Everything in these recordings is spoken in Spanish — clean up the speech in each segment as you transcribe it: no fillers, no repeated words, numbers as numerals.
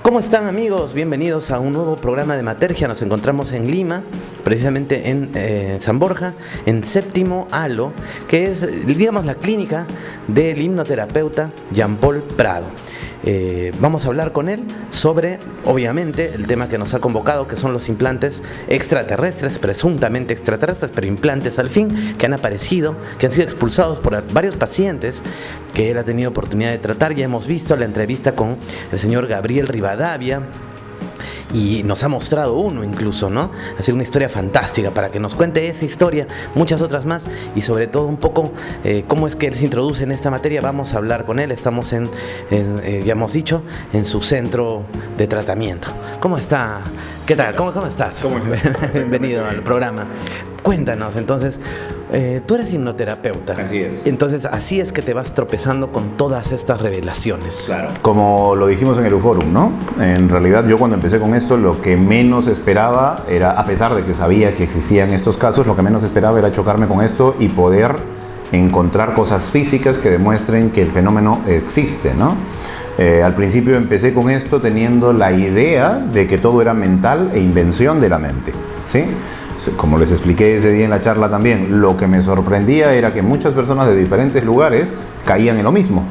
¿Cómo están, amigos? Bienvenidos a un nuevo programa de Matergia. Nos encontramos en Lima, precisamente en San Borja, en Séptimo Halo, que es, digamos, la clínica del hipnoterapeuta Jean-Paul Prado. Vamos a hablar con él sobre, obviamente, el tema que nos ha convocado, que son los implantes extraterrestres, presuntamente extraterrestres, pero implantes al fin, que han aparecido, que han sido expulsados por varios pacientes que él ha tenido oportunidad de tratar. Ya hemos visto la entrevista con el señor Gabriel Rivadavia, y nos ha mostrado uno incluso, ¿no? Ha sido una historia fantástica para que nos cuente esa historia, muchas otras más, y sobre todo un poco cómo es que él se introduce en esta materia. Vamos a hablar con él. Estamos ya hemos dicho, en su centro de tratamiento. ¿Cómo está? ¿Qué tal? ¿Cómo estás? ¿Cómo estás? Bienvenido al programa. Cuéntanos, entonces, tú eres hipnoterapeuta. Así es. Entonces, así es que te vas tropezando con todas estas revelaciones. Claro. Como lo dijimos en el Uforum, ¿no? En realidad, yo cuando empecé con esto, lo que menos esperaba era, a pesar de que sabía que existían estos casos, lo que menos esperaba era chocarme con esto y poder encontrar cosas físicas que demuestren que el fenómeno existe, ¿no? Al principio empecé con esto teniendo la idea de que todo era mental e invención de la mente, ¿sí? Como les expliqué ese día en la charla también, lo que me sorprendía era que muchas personas de diferentes lugares caían en lo mismo,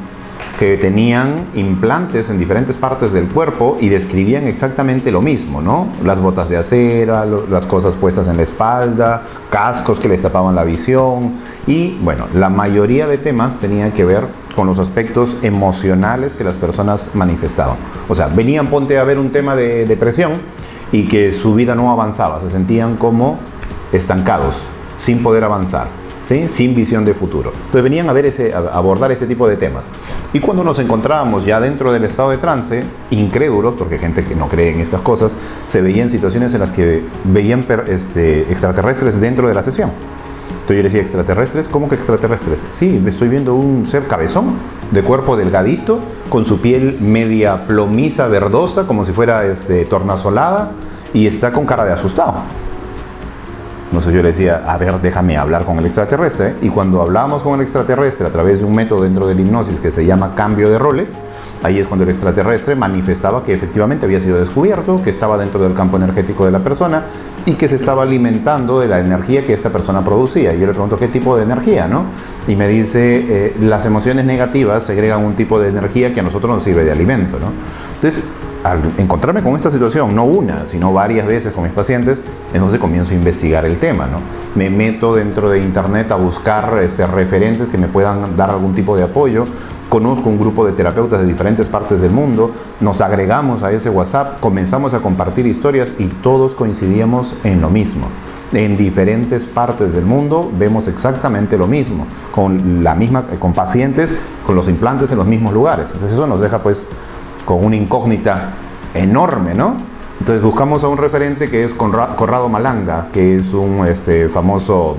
que tenían implantes en diferentes partes del cuerpo y describían exactamente lo mismo, ¿no? Las botas de acera, las cosas puestas en la espalda, cascos que les tapaban la visión, y bueno, la mayoría de temas tenían que ver con los aspectos emocionales que las personas manifestaban. O sea, venían, ponte a ver un tema de depresión, y que su vida no avanzaba, se sentían como estancados, sin poder avanzar, ¿sí? Sin visión de futuro. Entonces venían a abordar este tipo de temas. Y cuando nos encontrábamos ya dentro del estado de trance, incrédulos, porque hay gente que no cree en estas cosas, se veían situaciones en las que veían extraterrestres dentro de la sesión. Entonces yo le decía, ¿extraterrestres? ¿Cómo que extraterrestres? Sí, estoy viendo un ser cabezón, de cuerpo delgadito, con su piel media plomiza, verdosa, como si fuera tornasolada, y está con cara de asustado. Entonces yo le decía, a ver, déjame hablar con el extraterrestre. Y cuando hablábamos con el extraterrestre a través de un método dentro de la hipnosis que se llama cambio de roles, ahí es cuando el extraterrestre manifestaba que efectivamente había sido descubierto, que estaba dentro del campo energético de la persona y que se estaba alimentando de la energía que esta persona producía. Y yo le pregunto, ¿qué tipo de energía, no? Y me dice, las emociones negativas segregan un tipo de energía que a nosotros nos sirve de alimento, ¿no? Entonces, al encontrarme con esta situación, no una, sino varias veces con mis pacientes, entonces comienzo a investigar el tema, ¿no? Me meto dentro de internet a buscar referentes que me puedan dar algún tipo de apoyo. Conozco un grupo de terapeutas de diferentes partes del mundo, nos agregamos a ese WhatsApp, comenzamos a compartir historias y todos coincidíamos en lo mismo. En diferentes partes del mundo vemos exactamente lo mismo, con pacientes, con los implantes en los mismos lugares. Entonces eso nos deja pues con una incógnita enorme, ¿no? Entonces buscamos a un referente que es Corrado Malanga, que es un famoso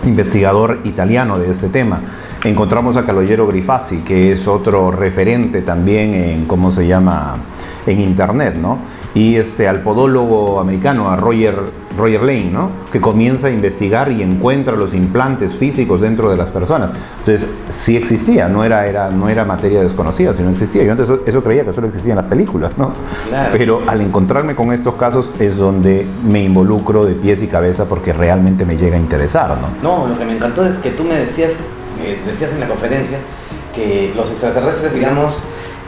investigador italiano de este tema. Encontramos a Calogero Grifasi, que es otro referente también en, ¿cómo se llama?, en internet, ¿no? Y al podólogo americano, a Roger Lane, ¿no?, que comienza a investigar y encuentra los implantes físicos dentro de las personas. Entonces, sí existía, no era materia desconocida, sino existía. Yo antes eso creía que solo existía en las películas, ¿no? Claro. Pero al encontrarme con estos casos es donde me involucro de pies y cabeza porque realmente me llega a interesar, ¿no? No, lo que me encantó es que tú me decías en la conferencia que los extraterrestres, digamos,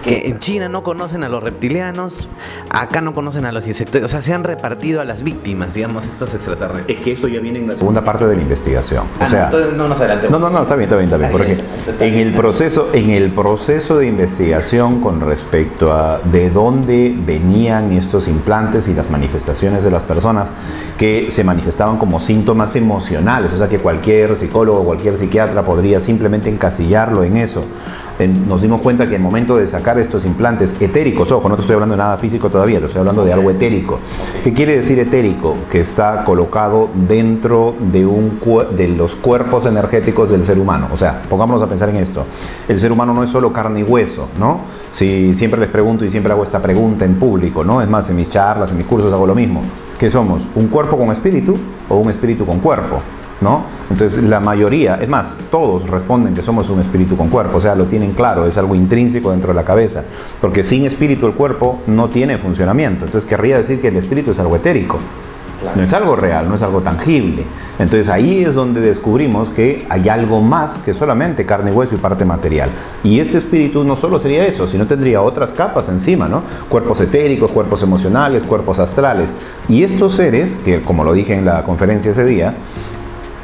que en China no conocen a los reptilianos, acá no conocen a los insectoides, o sea, se han repartido a las víctimas, digamos, estos extraterrestres. Es que esto ya viene en la segunda parte de la investigación. O sea, entonces no nos adelantemos. No, está bien, porque en el proceso de investigación con respecto a de dónde venían estos implantes y las manifestaciones de las personas que se manifestaban como síntomas emocionales, o sea, que cualquier psicólogo, cualquier psiquiatra podría simplemente encasillarlo en eso. Nos dimos cuenta que el momento de sacar estos implantes etéricos, ojo, no te estoy hablando de nada físico todavía, te estoy hablando de algo etérico. ¿Qué quiere decir etérico? Que está colocado dentro de los cuerpos energéticos del ser humano. O sea, pongámonos a pensar en esto. El ser humano no es solo carne y hueso, ¿no? Si siempre les pregunto y siempre hago esta pregunta en público, ¿no? Es más, en mis charlas, en mis cursos hago lo mismo. ¿Qué somos? ¿Un cuerpo con espíritu o un espíritu con cuerpo? ¿no? Entonces la mayoría, es más, todos responden que somos un espíritu con cuerpo, o sea, lo tienen claro, es algo intrínseco dentro de la cabeza, porque sin espíritu el cuerpo no tiene funcionamiento. Entonces querría decir que el espíritu es algo etérico. Claro. No es algo real, no es algo tangible. Entonces ahí es donde descubrimos que hay algo más que solamente carne y hueso y parte material. Y este espíritu no solo sería eso, sino tendría otras capas encima, ¿no? Cuerpos etéricos, cuerpos emocionales, cuerpos astrales. Y estos seres, que como lo dije en la conferencia ese día,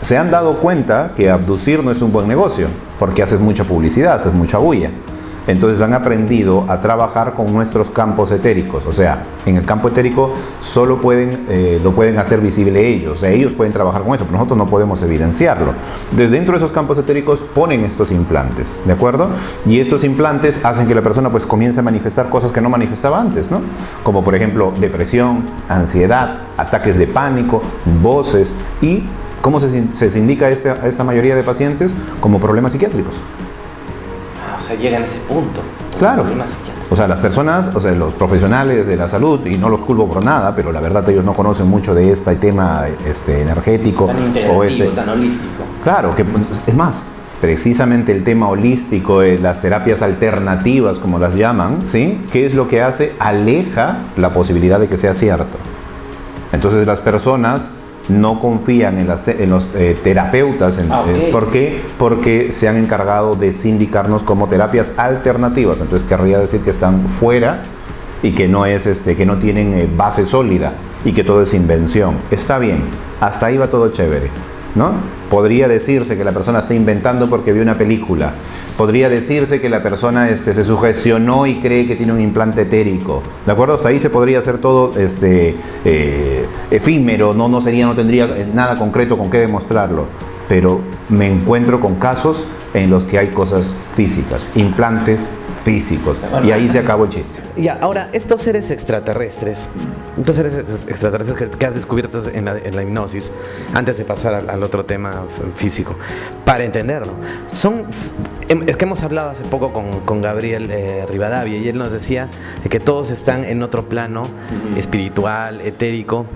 se han dado cuenta que abducir no es un buen negocio, porque haces mucha publicidad, haces mucha bulla. Entonces han aprendido a trabajar con nuestros campos etéricos. O sea, en el campo etérico solo lo pueden hacer visible ellos. O sea, ellos pueden trabajar con eso, pero nosotros no podemos evidenciarlo. Desde dentro de esos campos etéricos ponen estos implantes, ¿de acuerdo? Y estos implantes hacen que la persona pues comience a manifestar cosas que no manifestaba antes, ¿no? Como por ejemplo depresión, ansiedad, ataques de pánico, voces y ¿cómo se indica a esta mayoría de pacientes? Como problemas psiquiátricos. O sea, llegan a ese punto. Claro. O sea, las personas, o sea, los profesionales de la salud, y no los culpo por nada, pero la verdad ellos no conocen mucho de este tema energético. Tan integrativo, tan holístico. Claro, que es más, precisamente el tema holístico, las terapias alternativas, como las llaman, ¿sí? ¿Qué es lo que hace? Aleja la posibilidad de que sea cierto. Entonces las personas no confían en los terapeutas. ¿Por qué? Porque se han encargado de sindicarnos como terapias alternativas. Entonces querría decir que están fuera y que no tienen base sólida y que todo es invención. Está bien, hasta ahí va todo chévere, ¿no? Podría decirse que la persona está inventando porque vio una película. Podría decirse que la persona se sugestionó y cree que tiene un implante etérico. ¿De acuerdo? Hasta ahí se podría hacer todo efímero, no tendría nada concreto con qué demostrarlo. Pero me encuentro con casos en los que hay cosas físicas, implantes físicos. Y ahí se acabó el chiste. Ya, ahora, estos seres extraterrestres que has descubierto en la hipnosis, antes de pasar al otro tema físico, para entenderlo, es que hemos hablado hace poco con Gabriel Rivadavia, y él nos decía que todos están en otro plano espiritual, etérico.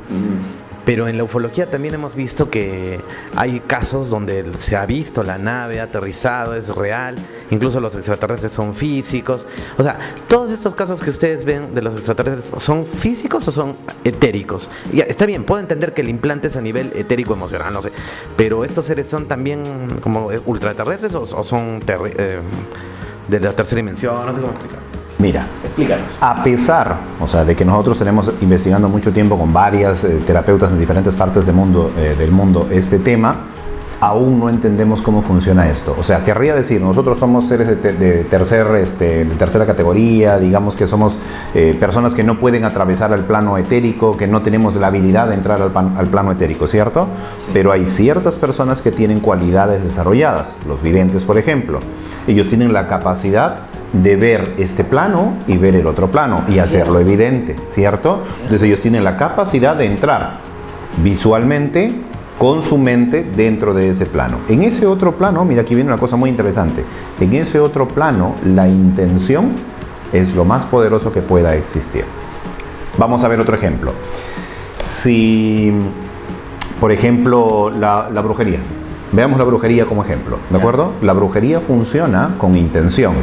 Pero en la ufología también hemos visto que hay casos donde se ha visto la nave aterrizado, es real, incluso los extraterrestres son físicos. O sea, todos estos casos que ustedes ven de los extraterrestres, ¿son físicos o son etéricos? Ya, está bien, puedo entender que el implante es a nivel etérico emocional, no sé, pero ¿estos seres son también como ultraterrestres o son de la tercera dimensión? No sé cómo explicar. Mira, explícanos. A pesar, de que nosotros tenemos investigando mucho tiempo con varias terapeutas en diferentes partes del mundo este tema, aún no entendemos cómo funciona esto. O sea, querría decir, nosotros somos seres de tercera categoría, digamos que somos personas que no pueden atravesar el plano etérico, que no tenemos la habilidad de entrar al plano etérico, ¿cierto? Sí. Pero hay ciertas personas que tienen cualidades desarrolladas, los videntes, por ejemplo. Ellos tienen la capacidad de ver este plano y ver el otro plano y hacerlo evidente, ¿cierto? Entonces ellos tienen la capacidad de entrar visualmente con su mente dentro de ese plano. En ese otro plano, mira, aquí viene una cosa muy interesante. En ese otro plano, la intención es lo más poderoso que pueda existir. Vamos a ver otro ejemplo. Si, por ejemplo, la brujería. Veamos la brujería como ejemplo, ¿de acuerdo? La brujería funciona con intención.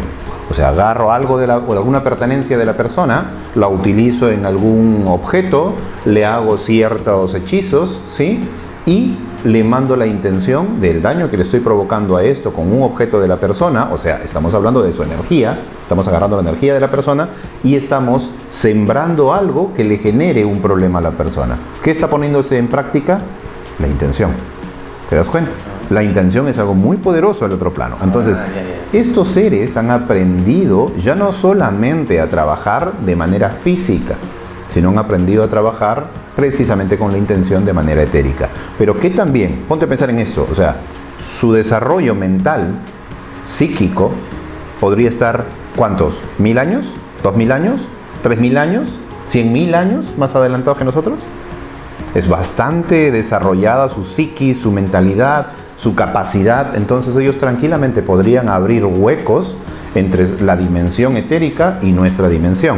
O sea, agarro algo o alguna pertenencia de la persona, la utilizo en algún objeto, le hago ciertos hechizos, ¿sí? Y le mando la intención del daño que le estoy provocando a esto con un objeto de la persona. O sea, estamos hablando de su energía, estamos agarrando la energía de la persona y estamos sembrando algo que le genere un problema a la persona. ¿Qué está poniéndose en práctica? La intención. ¿Te das cuenta? La intención es algo muy poderoso al otro plano. Entonces, estos seres han aprendido ya no solamente a trabajar de manera física, sino han aprendido a trabajar precisamente con la intención de manera etérica. Pero que también, ponte a pensar en esto, o sea, su desarrollo mental, psíquico, podría estar, ¿cuántos? ¿1000 años? ¿2000 años? ¿3000 años? ¿100.000 años más adelantados que nosotros? Es bastante desarrollada su psiquis, su mentalidad, su capacidad. Entonces ellos tranquilamente podrían abrir huecos entre la dimensión etérica y nuestra dimensión.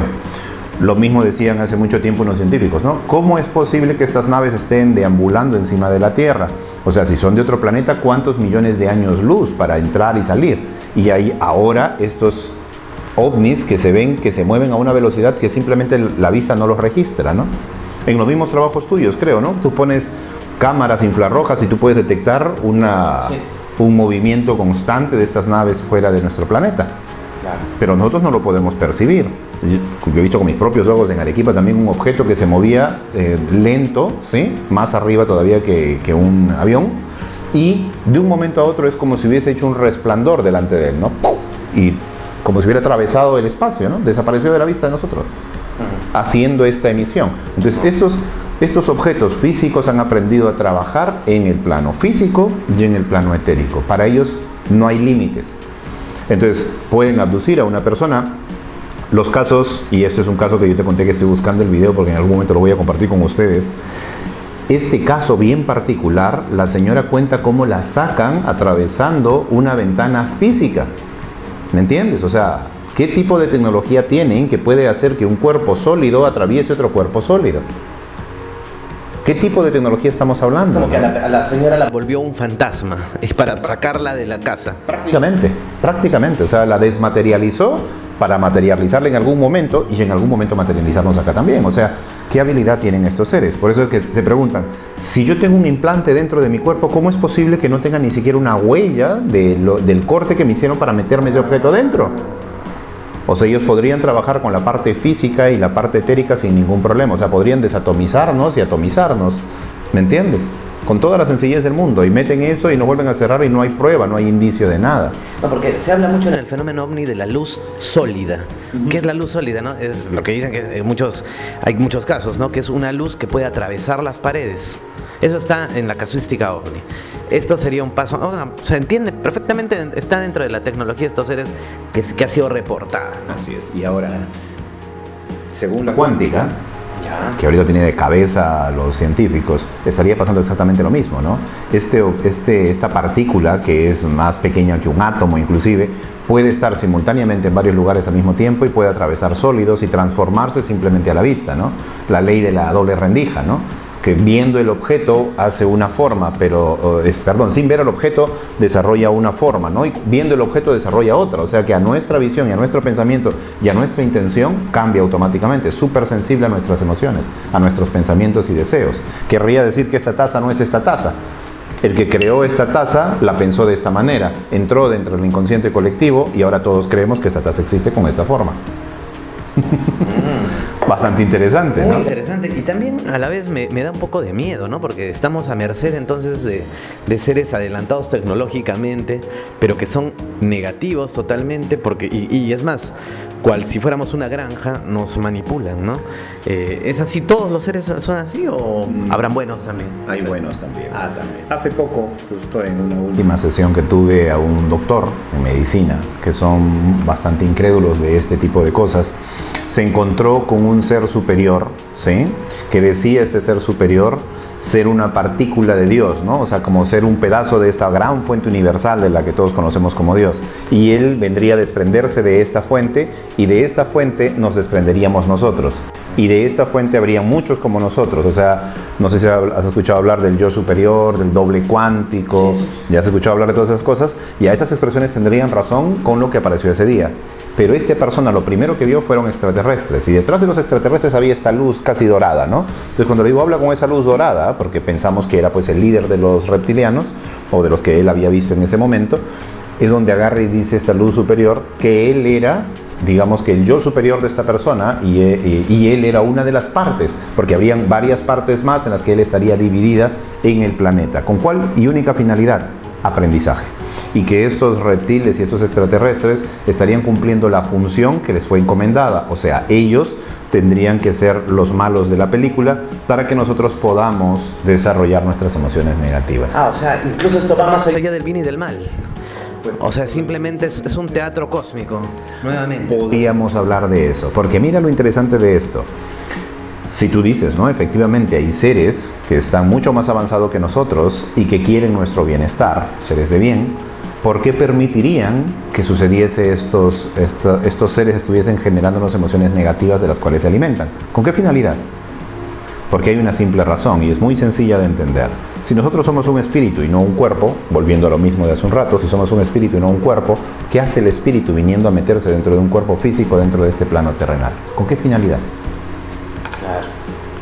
Lo mismo decían hace mucho tiempo unos científicos, ¿no? ¿Cómo es posible que estas naves estén deambulando encima de la Tierra? O sea, si son de otro planeta, ¿cuántos millones de años luz para entrar y salir? Y hay ahora estos ovnis que se ven, que se mueven a una velocidad que simplemente la vista no los registra, ¿no? En los mismos trabajos tuyos, creo, ¿no? Tú pones cámaras infrarrojas y tú puedes detectar un movimiento constante de estas naves fuera de nuestro planeta. Claro. Pero nosotros no lo podemos percibir. Yo he visto con mis propios ojos en Arequipa también un objeto que se movía lento, ¿sí? Más arriba todavía que un avión, y de un momento a otro es como si hubiese hecho un resplandor delante de él, ¿no? Y como si hubiera atravesado el espacio, ¿no? Desapareció de la vista de nosotros, haciendo esta emisión. Entonces estos objetos físicos han aprendido a trabajar en el plano físico y en el plano etérico. Para ellos no hay límites. Entonces pueden abducir a una persona. Los casos, y esto es un caso que yo te conté que estoy buscando el video porque en algún momento lo voy a compartir con ustedes. Este caso bien particular, la señora cuenta cómo la sacan atravesando una ventana física. ¿Me entiendes? O sea, ¿qué tipo de tecnología tienen que puede hacer que un cuerpo sólido atraviese otro cuerpo sólido? ¿Qué tipo de tecnología estamos hablando? Es como que a la señora la volvió un fantasma, es para sacarla de la casa. Prácticamente, o sea, la desmaterializó para materializarla en algún momento y en algún momento materializarnos acá también. O sea, ¿qué habilidad tienen estos seres? Por eso es que se preguntan, si yo tengo un implante dentro de mi cuerpo, ¿cómo es posible que no tenga ni siquiera una huella del corte que me hicieron para meterme ese objeto dentro? O sea, ellos podrían trabajar con la parte física y la parte etérica sin ningún problema. O sea, podrían desatomizarnos y atomizarnos. ¿Me entiendes? Con toda la sencillez del mundo. Y meten eso y nos vuelven a cerrar y no hay prueba, no hay indicio de nada. No, porque se habla mucho en el fenómeno ovni de la luz sólida. ¿Qué es la luz sólida, no? Es lo que dicen que hay muchos casos, ¿no? Que es una luz que puede atravesar las paredes. Eso está en la casuística ovni. Esto sería un paso, o sea, se entiende perfectamente, está dentro de la tecnología de estos seres que ha sido reportada. Así es. Y ahora, según la cuántica, que ahorita tiene de cabeza a los científicos, estaría pasando exactamente lo mismo, ¿no? Esta partícula, que es más pequeña que un átomo inclusive, puede estar simultáneamente en varios lugares al mismo tiempo y puede atravesar sólidos y transformarse simplemente a la vista, ¿no? La ley de la doble rendija, ¿no? Que viendo el objeto hace una forma, sin ver el objeto desarrolla una forma, ¿no? Y viendo el objeto desarrolla otra, o sea que a nuestra visión y a nuestro pensamiento y a nuestra intención cambia automáticamente, súper sensible a nuestras emociones, a nuestros pensamientos y deseos. Querría decir que esta taza no es esta taza. El que creó esta taza la pensó de esta manera, entró dentro del inconsciente colectivo y ahora todos creemos que esta taza existe con esta forma. Bastante interesante, ¿no? Muy interesante, y también a la vez me da un poco de miedo, ¿no? Porque estamos a merced entonces de seres adelantados tecnológicamente, pero que son negativos totalmente, porque y es más, cual si fuéramos una granja, nos manipulan, ¿no? ¿Es así? ¿Todos los seres son así o habrán buenos también? Hay buenos también. También. Hace poco, justo en una última sesión que tuve a un doctor en medicina, que son bastante incrédulos de este tipo de cosas, se encontró con un ser superior, ¿sí? Que decía este ser superior ser una partícula de Dios, ¿no? O sea, como ser un pedazo de esta gran fuente universal de la que todos conocemos como Dios. Y él vendría a desprenderse de esta fuente, y de esta fuente nos desprenderíamos nosotros. Y de esta fuente habría muchos como nosotros. O sea, no sé si has escuchado hablar del yo superior, del doble cuántico, ya has escuchado hablar de todas esas cosas, y a estas expresiones tendrían razón con lo que apareció ese día. Pero esta persona lo primero que vio fueron extraterrestres, y detrás de los extraterrestres había esta luz casi dorada, ¿no? Entonces cuando le digo habla con esa luz dorada, porque pensamos que era pues el líder de los reptilianos, o de los que él había visto en ese momento, es donde agarra y dice esta luz superior que él era, digamos que el yo superior de esta persona, y él era una de las partes, porque habrían varias partes más en las que él estaría dividida en el planeta. ¿Con cuál y única finalidad? Aprendizaje. Y que estos reptiles y estos extraterrestres estarían cumpliendo la función que les fue encomendada, o sea, ellos tendrían que ser los malos de la película para que nosotros podamos desarrollar nuestras emociones negativas. O sea, incluso esto va más allá del bien y del mal. O sea, simplemente es un teatro cósmico, nuevamente. Podríamos hablar de eso, porque mira lo interesante de esto. Si tú dices, ¿no? Efectivamente hay seres que están mucho más avanzados que nosotros y que quieren nuestro bienestar, seres de bien, ¿por qué permitirían que sucediese estos seres estuviesen generando unas emociones negativas de las cuales se alimentan? ¿Con qué finalidad? Porque hay una simple razón y es muy sencilla de entender. Si nosotros somos un espíritu y no un cuerpo, volviendo a lo mismo de hace un rato, si somos un espíritu y no un cuerpo, ¿qué hace el espíritu viniendo a meterse dentro de un cuerpo físico, dentro de este plano terrenal? ¿Con qué finalidad? Claro.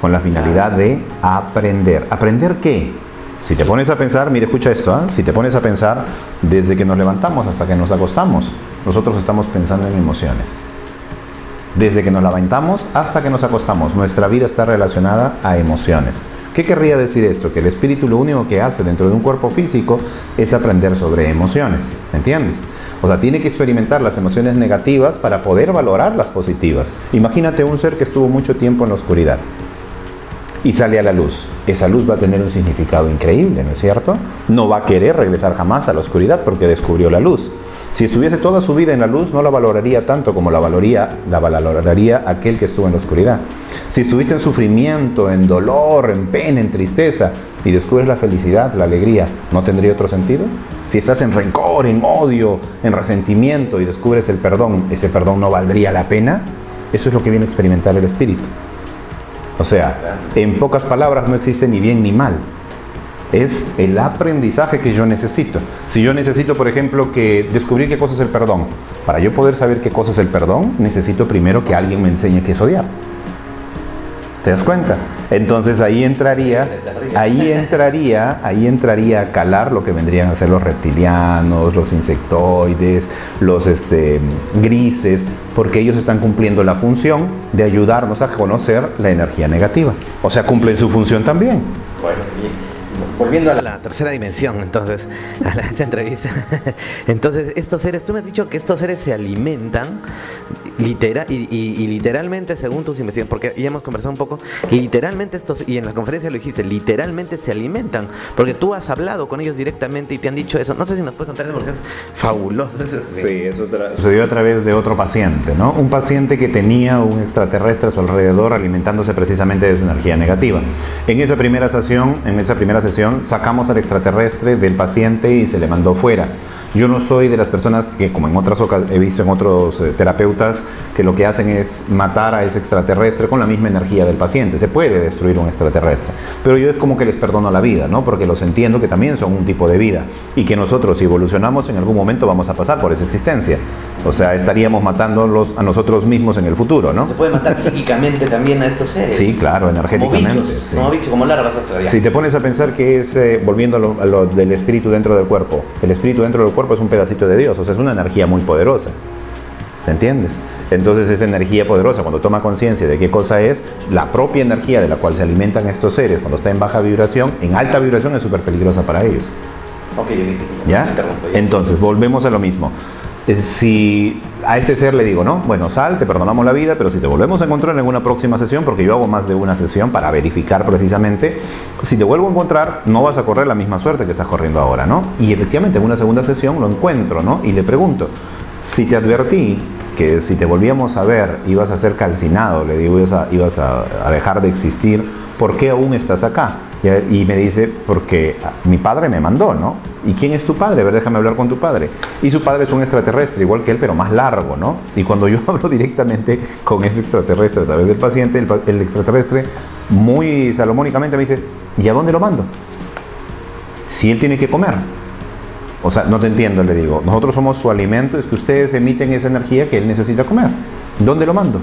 Con la finalidad de aprender. ¿Aprender qué? Si te pones a pensar, mire, escucha esto, si te pones a pensar, desde que nos levantamos hasta que nos acostamos, nosotros estamos pensando en emociones. Desde que nos levantamos hasta que nos acostamos, nuestra vida está relacionada a emociones. ¿Qué querría decir esto? Que el espíritu lo único que hace dentro de un cuerpo físico es aprender sobre emociones, ¿me entiendes? O sea, tiene que experimentar las emociones negativas para poder valorar las positivas. Imagínate un ser que estuvo mucho tiempo en la oscuridad y sale a la luz. Esa luz va a tener un significado increíble, ¿no es cierto? No va a querer regresar jamás a la oscuridad porque descubrió la luz. Si estuviese toda su vida en la luz, no la valoraría tanto como la valoraría aquel que estuvo en la oscuridad. Si estuviste en sufrimiento, en dolor, en pena, en tristeza, y descubres la felicidad, la alegría, ¿no tendría otro sentido? Si estás en rencor, en odio, en resentimiento, y descubres el perdón, ¿ese perdón no valdría la pena? Eso es lo que viene a experimentar el espíritu. O sea, en pocas palabras, no existe ni bien ni mal. Es el aprendizaje que yo necesito. Si yo necesito, por ejemplo, descubrir qué cosa es el perdón, para yo poder saber qué cosa es el perdón, necesito primero que alguien me enseñe qué es odiar. ¿Te das cuenta? Entonces ahí entraría a calar lo que vendrían a ser los reptilianos, los insectoides, los grises, porque ellos están cumpliendo la función de ayudarnos a conocer la energía negativa. O sea, cumplen su función también. Bueno, volviendo a la tercera dimensión, entonces, a esa entrevista. Entonces, estos seres, tú me has dicho que estos seres se alimentan y literalmente, según tus investigaciones, porque ya hemos conversado un poco, literalmente y en la conferencia lo dijiste, literalmente se alimentan, porque tú has hablado con ellos directamente y te han dicho eso. No sé si nos puedes contar eso porque es fabuloso. Sí, eso sucedió a través de otro paciente, ¿no? Un paciente que tenía un extraterrestre a su alrededor alimentándose precisamente de su energía negativa. En esa primera sesión, sacamos al extraterrestre del paciente y se le mandó fuera. Yo no soy de las personas que, como en otras ocasiones he visto en otros terapeutas, que lo que hacen es matar a ese extraterrestre con la misma energía del paciente. Se puede destruir un extraterrestre, pero yo es como que les perdono la vida, ¿no? Porque los entiendo que también son un tipo de vida y que nosotros, si evolucionamos, en algún momento vamos a pasar por esa existencia. O sea, estaríamos matándolos a nosotros mismos en el futuro, ¿no? ¿Se puede matar psíquicamente también a estos seres? Sí, claro, energéticamente. Como bichos, como larvas australianas. Si te pones a pensar que es, volviendo a lo del espíritu dentro del cuerpo, el espíritu dentro del cuerpo es un pedacito de Dios, o sea, es una energía muy poderosa. ¿Me entiendes? Entonces esa energía poderosa, cuando toma conciencia de qué cosa es, la propia energía de la cual se alimentan estos seres, cuando está en baja vibración, en alta vibración es súper peligrosa para ellos. Ok, ¿Ya? Entonces, volvemos a lo mismo. Si a este ser le digo, no, bueno, sal, te perdonamos la vida, pero si te volvemos a encontrar en una próxima sesión, porque yo hago más de una sesión para verificar precisamente, si te vuelvo a encontrar, no vas a correr la misma suerte que estás corriendo ahora, ¿no? Y efectivamente en una segunda sesión lo encuentro, ¿no? Y le pregunto, si te advertí que si te volvíamos a ver ibas a ser calcinado, le digo, ibas a dejar de existir, ¿por qué aún estás acá? Y me dice, porque mi padre me mandó, ¿no? ¿Y quién es tu padre? A ver, déjame hablar con tu padre. Y su padre es un extraterrestre, igual que él, pero más largo, ¿no? Y cuando yo hablo directamente con ese extraterrestre a través del paciente, el extraterrestre muy salomónicamente me dice, ¿y a dónde lo mando? Si él tiene que comer. O sea, no te entiendo, le digo. Nosotros somos su alimento, es que ustedes emiten esa energía que él necesita comer. ¿Dónde lo mando?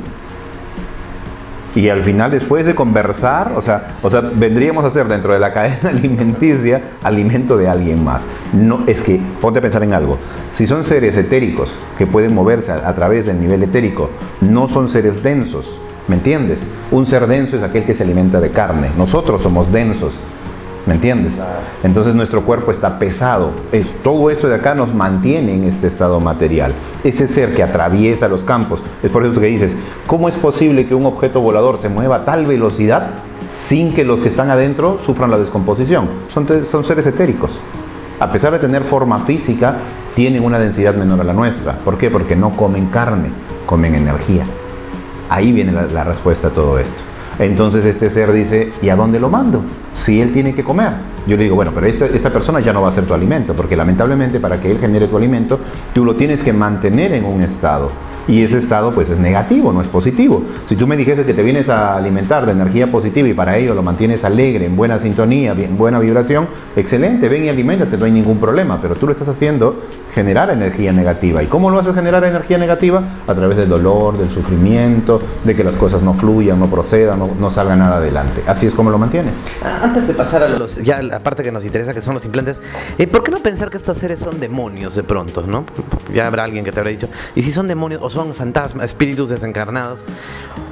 Y al final, después de conversar, o sea, vendríamos a ser dentro de la cadena alimenticia alimento de alguien más. No, es que, ponte a pensar en algo. Si son seres etéricos que pueden moverse a través del nivel etérico, no son seres densos, ¿me entiendes? Un ser denso es aquel que se alimenta de carne. Nosotros somos densos, ¿me entiendes? Entonces nuestro cuerpo está pesado. Todo esto de acá nos mantiene en este estado material. Ese ser que atraviesa los campos. Es por eso que dices, ¿cómo es posible que un objeto volador se mueva a tal velocidad sin que los que están adentro sufran la descomposición? Son seres etéricos. A pesar de tener forma física, tienen una densidad menor a la nuestra. ¿Por qué? Porque no comen carne, comen energía. Ahí viene la respuesta a todo esto. Entonces este ser dice, ¿y a dónde lo mando? si él tiene que comer? Yo le digo, bueno, pero esta persona ya no va a ser tu alimento, porque lamentablemente para que él genere tu alimento, tú lo tienes que mantener en un estado. Y ese estado pues es negativo, no es positivo. Si tú me dijese que te vienes a alimentar de energía positiva y para ello lo mantienes alegre, en buena sintonía, en buena vibración, excelente, ven y aliméntate, no hay ningún problema. Pero tú lo estás haciendo generar energía negativa. ¿Y cómo lo haces generar energía negativa? A través del dolor, del sufrimiento, de que las cosas no fluyan, no procedan, no salga nada adelante. Así es como lo mantienes. Antes de pasar a ya la parte que nos interesa, que son los implantes, ¿por qué no pensar que estos seres son demonios de pronto, ¿no? Ya habrá alguien que te habrá dicho, y si son demonios o son fantasmas, espíritus desencarnados,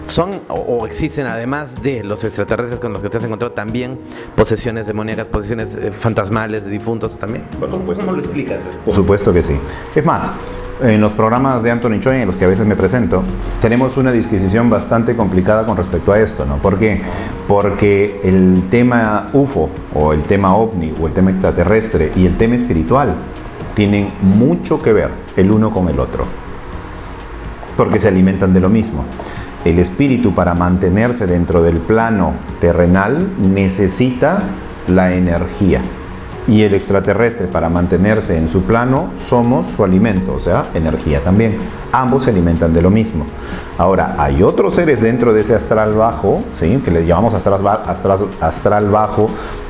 son o existen, además de los extraterrestres con los que te has encontrado, también posesiones demoníacas, posesiones fantasmales de difuntos también. ¿Cómo lo explicas eso? Por supuesto que sí. Es más, en los programas de Anthony Choi, en los que a veces me presento, tenemos una disquisición bastante complicada con respecto a esto, ¿no? ¿Por qué? Porque el tema UFO, o el tema OVNI, o el tema extraterrestre, y el tema espiritual, tienen mucho que ver el uno con el otro, porque se alimentan de lo mismo. El espíritu, para mantenerse dentro del plano terrenal, necesita la energía. Y el extraterrestre, para mantenerse en su plano, somos su alimento, o sea, energía también. Ambos se alimentan de lo mismo. Ahora, hay otros seres dentro de ese astral bajo, ¿sí?, que le llamamos astral bajo,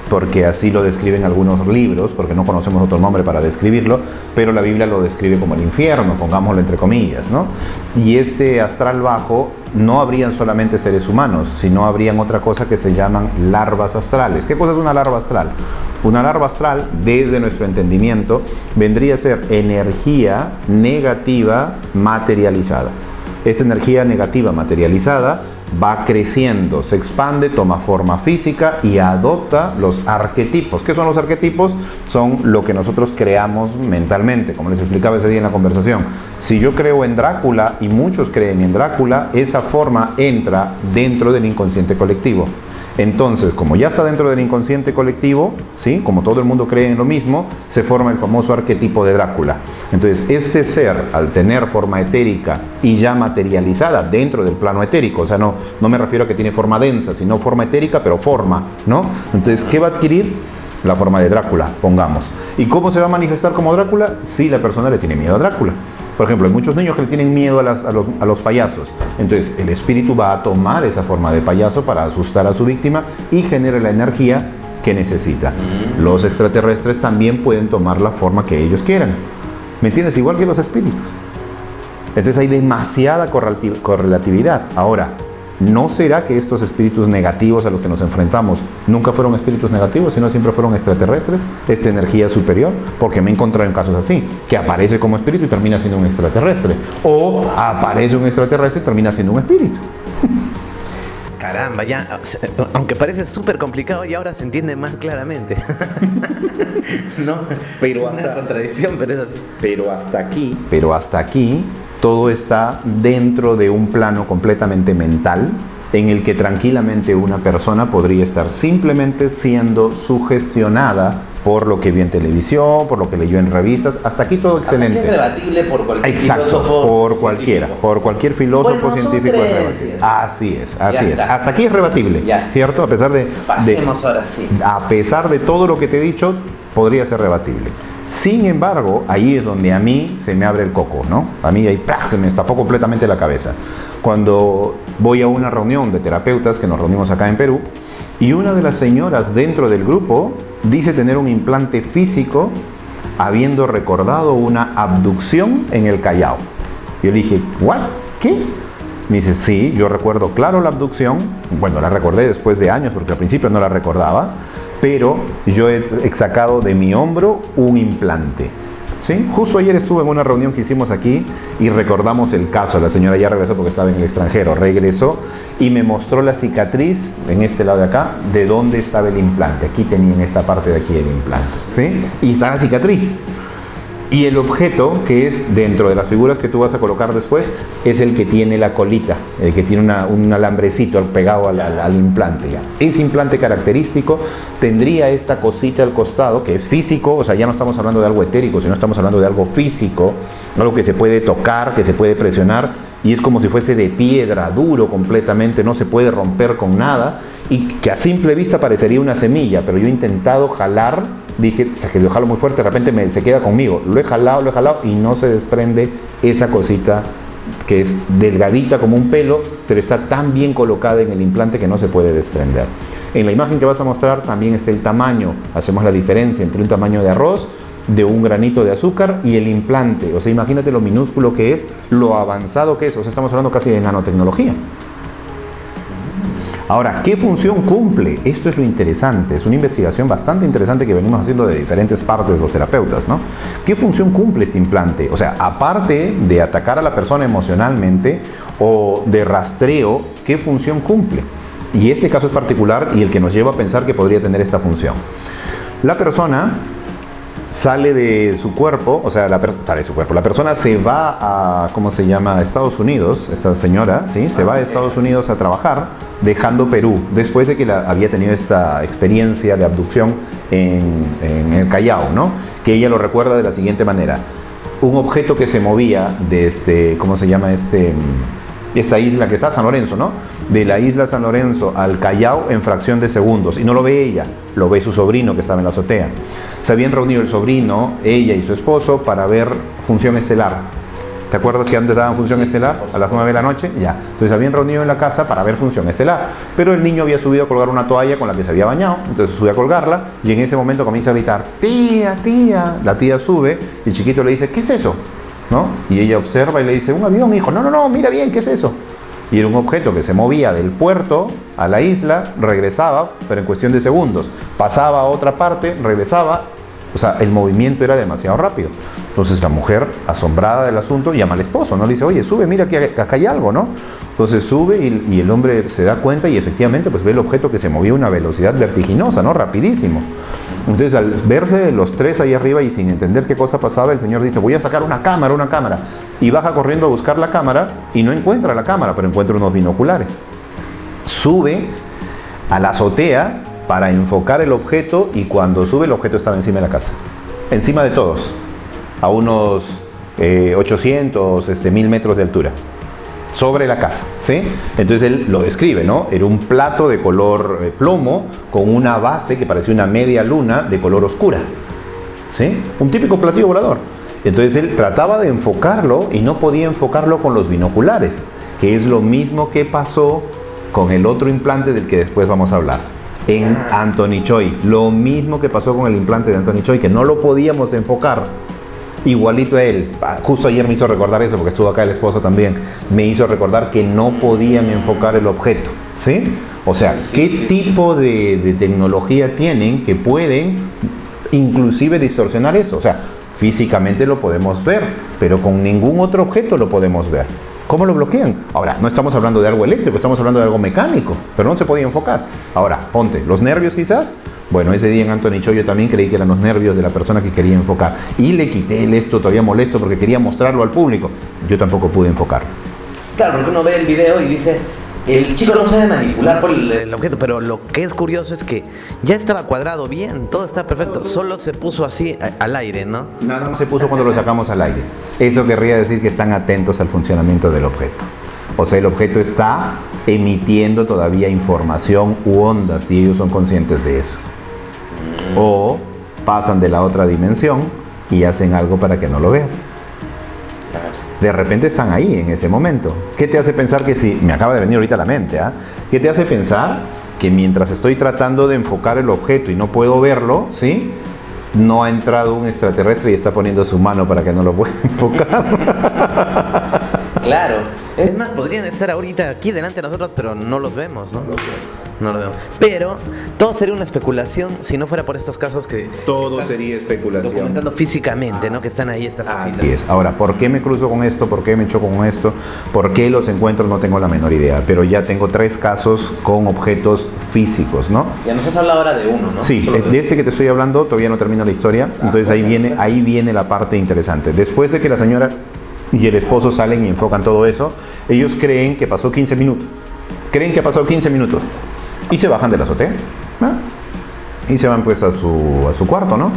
porque así lo describen algunos libros, porque no conocemos otro nombre para describirlo, pero la Biblia lo describe como el infierno, pongámoslo entre comillas, ¿no? Y este astral bajo no habrían solamente seres humanos, sino habrían otra cosa que se llaman larvas astrales. ¿Qué cosa es una larva astral? Una larva astral, desde nuestro entendimiento, vendría a ser energía negativa materializada. Esta energía negativa materializada va creciendo, se expande, toma forma física y adopta los arquetipos. ¿Qué son los arquetipos? Son lo que nosotros creamos mentalmente, como les explicaba ese día en la conversación. Si yo creo en Drácula y muchos creen en Drácula, esa forma entra dentro del inconsciente colectivo. Entonces, como ya está dentro del inconsciente colectivo, ¿sí?, como todo el mundo cree en lo mismo, se forma el famoso arquetipo de Drácula. Entonces, este ser, al tener forma etérica y ya materializada dentro del plano etérico, o sea, no me refiero a que tiene forma densa, sino forma etérica, pero forma, ¿no? Entonces, ¿qué va a adquirir? La forma de Drácula, pongamos. ¿Y cómo se va a manifestar como Drácula? Si la persona le tiene miedo a Drácula. Por ejemplo, hay muchos niños que le tienen miedo a los payasos. Entonces, el espíritu va a tomar esa forma de payaso para asustar a su víctima y genera la energía que necesita. Los extraterrestres también pueden tomar la forma que ellos quieran. ¿Me entiendes? Igual que los espíritus. Entonces, hay demasiada correlatividad. Ahora, ¿no será que estos espíritus negativos a los que nos enfrentamos nunca fueron espíritus negativos, sino siempre fueron extraterrestres, esta energía superior? Porque me he encontrado en casos así, que aparece como espíritu y termina siendo un extraterrestre, o aparece un extraterrestre y termina siendo un espíritu. Caramba, ya, aunque parece súper complicado, y ahora se entiende más claramente. No, pero es una contradicción, pero es así. Pero hasta aquí todo está dentro de un plano completamente mental, en el que tranquilamente una persona podría estar simplemente siendo sugestionada por lo que vio en televisión, por lo que leyó en revistas. Hasta aquí todo excelente. Es rebatible por cualquier filósofo. Por cualquier filósofo científico es rebatible. Así es. Hasta aquí es rebatible, ¿cierto? Ahora sí. A pesar de todo lo que te he dicho, podría ser rebatible. Sin embargo, ahí es donde a mí se me abre el coco, ¿no? A mí ahí se me destapó completamente la cabeza. Cuando voy a una reunión de terapeutas, que nos reunimos acá en Perú, y una de las señoras dentro del grupo dice tener un implante físico habiendo recordado una abducción en el Callao. Yo le dije, ¿what? ¿Qué? Me dice, sí, yo recuerdo claro la abducción. Bueno, la recordé después de años porque al principio no la recordaba, pero yo he sacado de mi hombro un implante. ¿Sí? Justo ayer estuve en una reunión que hicimos aquí y recordamos el caso. La señora ya regresó porque estaba en el extranjero. Regresó y me mostró la cicatriz en este lado de acá, de dónde estaba el implante. Aquí tenía en esta parte de aquí el implante, ¿sí? Y está la cicatriz. Y el objeto, que es dentro de las figuras que tú vas a colocar después, es el que tiene la colita, el que tiene un alambrecito pegado al implante. Ya. Ese implante característico tendría esta cosita al costado, que es físico, o sea, ya no estamos hablando de algo etérico, sino estamos hablando de algo físico, algo que se puede tocar, que se puede presionar y es como si fuese de piedra, duro completamente, no se puede romper con nada, y que a simple vista parecería una semilla, pero yo he intentado jalar, dije, o sea, que lo jalo muy fuerte, de repente se queda conmigo, lo he jalado y no se desprende esa cosita que es delgadita como un pelo, pero está tan bien colocada en el implante que no se puede desprender. En la imagen que vas a mostrar también está el tamaño, hacemos la diferencia entre un tamaño de arroz, de un granito de azúcar y el implante. O sea, imagínate lo minúsculo que es, lo avanzado que es. O sea, estamos hablando casi de nanotecnología. Ahora, ¿qué función cumple? Esto es lo interesante. Es una investigación bastante interesante que venimos haciendo de diferentes partes de los terapeutas, ¿no? ¿Qué función cumple este implante? O sea, aparte de atacar a la persona emocionalmente o de rastreo, ¿qué función cumple? Y este caso es particular y el que nos lleva a pensar que podría tener esta función. La persona sale de su cuerpo, o sea, la persona se va a, ¿cómo se llama?, a Estados Unidos, esta señora, ¿sí? Se va a Estados Unidos a trabajar, dejando Perú, después de que había tenido esta experiencia de abducción en el Callao, ¿no? Que ella lo recuerda de la siguiente manera: un objeto que se movía de ¿cómo se llama esta isla que está, San Lorenzo, ¿no? De la isla San Lorenzo al Callao en fracción de segundos. Y no lo ve ella, lo ve su sobrino que estaba en la azotea. Se habían reunido el sobrino, ella y su esposo para ver Función Estelar. ¿Te acuerdas que antes daban Función Estelar a las 9 de la noche? Ya. Entonces se habían reunido en la casa para ver Función Estelar. Pero el niño había subido a colgar una toalla con la que se había bañado. Entonces sube a colgarla y en ese momento comienza a gritar: tía, tía. La tía sube y el chiquito le dice: ¿qué es eso?, ¿no? Y ella observa y le dice: un avión, hijo. No, mira bien, ¿qué es eso? Y era un objeto que se movía del puerto a la isla, regresaba, pero en cuestión de segundos. Pasaba a otra parte, regresaba. O sea, el movimiento era demasiado rápido. Entonces la mujer, asombrada del asunto, llama al esposo, ¿no? Le dice: oye, sube, mira que acá hay algo, ¿no? Entonces sube y el hombre se da cuenta y efectivamente pues ve el objeto que se movía a una velocidad vertiginosa, ¿no? Rapidísimo. Entonces, al verse los tres ahí arriba y sin entender qué cosa pasaba, el señor dice: voy a sacar una cámara. Y baja corriendo a buscar la cámara y no encuentra la cámara, pero encuentra unos binoculares. Sube a la azotea para enfocar el objeto y cuando sube el objeto estaba encima de la casa. Encima de todos. A unos 800, 1000 metros de altura. Sobre la casa, ¿sí? Entonces él lo describe, ¿no? Era un plato de color plomo con una base que parecía una media luna de color oscura, ¿sí? Un típico platillo volador. Entonces él trataba de enfocarlo y no podía enfocarlo con los binoculares, que es lo mismo que pasó con el otro implante del que después vamos a hablar, en Anthony Choi. Lo mismo que pasó con el implante de Anthony Choi, que no lo podíamos enfocar. Igualito a él. Justo ayer me hizo recordar eso, porque estuvo acá el esposo también. Me hizo recordar que no podían enfocar el objeto, ¿sí? O sea, ¿qué tipo de tecnología tienen que pueden inclusive distorsionar eso? O sea, físicamente lo podemos ver, pero con ningún otro objeto lo podemos ver. ¿Cómo lo bloquean? Ahora, no estamos hablando de algo eléctrico, estamos hablando de algo mecánico, pero no se podía enfocar. Ahora, ponte, los nervios quizás. Bueno, ese día en Anthony Choi yo también creí que eran los nervios de la persona que quería enfocar. Y le quité el esto todavía molesto porque quería mostrarlo al público. Yo tampoco pude enfocar. Claro, porque uno ve el video y dice: el chico no sabe manipular por el objeto, pero lo que es curioso es que ya estaba cuadrado bien, todo está perfecto, solo se puso así al aire, ¿no? Nada más se puso cuando lo sacamos al aire. Eso querría decir que están atentos al funcionamiento del objeto. O sea, el objeto está emitiendo todavía información u ondas y ellos son conscientes de eso. O pasan de la otra dimensión y hacen algo para que no lo veas. De repente están ahí en ese momento. ¿Qué te hace pensar que si... Me acaba de venir ahorita a la mente, ¿ah? ¿Qué te hace pensar que mientras estoy tratando de enfocar el objeto y no puedo verlo, ¿sí?, no ha entrado un extraterrestre y está poniendo su mano para que no lo pueda enfocar? Claro. Es más, podrían estar ahorita aquí delante de nosotros, pero no los vemos, ¿no? No los vemos. Pero todo sería una especulación si no fuera por estos casos que... Todo sería especulación. Documentando físicamente, ¿no? Que están ahí estas cositas. Así es. Ahora, ¿por qué me cruzo con esto? ¿Por qué me choco con esto? ¿Por qué los encuentro? No tengo la menor idea. Pero ya tengo 3 casos con objetos físicos, ¿no? Ya nos has hablado ahora de uno, ¿no? Sí, de este que te estoy hablando todavía no termino la historia. Entonces ahí viene la parte interesante. Después de que la señora y el esposo salen y enfocan todo eso, ellos creen que pasó 15 minutos. Creen que pasó 15 minutos. Y se bajan de la azotea, ¿no? Y se van pues a su cuarto, ¿no?